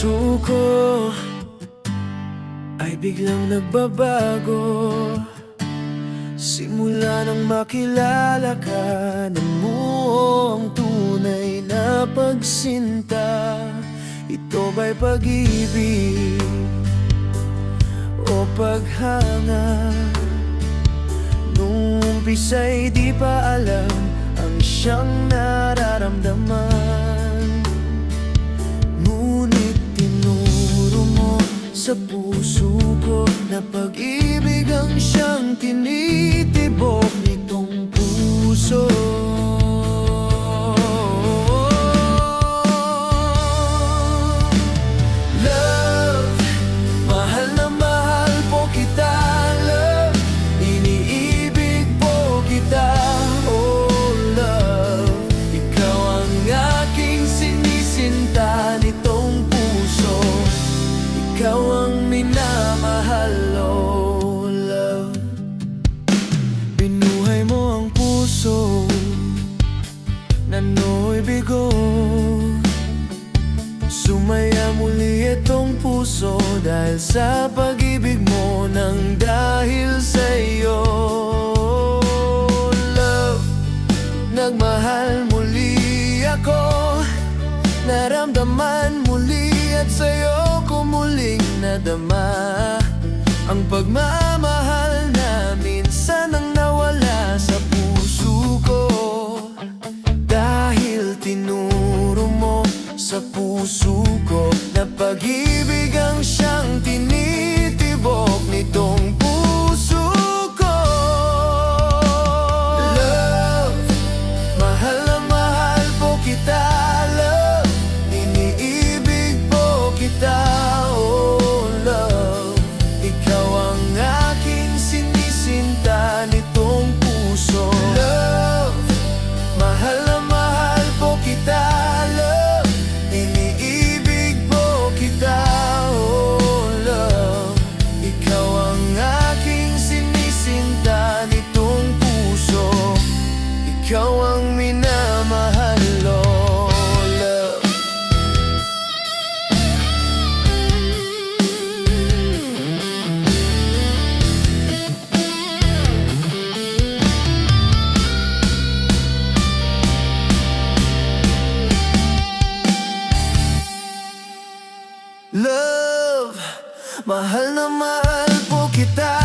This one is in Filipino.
puso ko ay biglang nagbabago simula nang makilala ka. Namuo ang tunay na pagsinta. Ito ba'y pag-ibig o paghanga? Nung umpisa'y di pa alam ang siyang nararamdaman. Ngunit tinuro mo sa puso ko na pag-ibig ang siyang tinitibok nitong puso. Love, mahal na mahal po kita. Love, iniibig po kita. Oh love, ikaw ang aking sinisinta nitong puso. Ikaw ang minamahal, oh love. Binuhay mo ang puso na nooy bigo. Sumaya muli itong puso dahil sa pag-ibig mo, nang dahil sa'yo. Love, nagmahal muli ako, naramdaman muli at sa'yo ko muling nadama ang pagmamahal na minsan ang nawala sa puso ko. Dahil tinuro mo sa puso ko na pag-ibig ang siyang tinitibok nitong puso ko. Love, mahal na mahal po kita. Love, iniibig po kita. Oh love, ikaw ang aking sinisinta nitong puso. Love, mahal na mahal po kita. Love, iniibig po kita. Oh love, ikaw ang aking sinisinta nitong puso. Ikaw ang minamahal, oh love. Love, mahal na mahal po kita.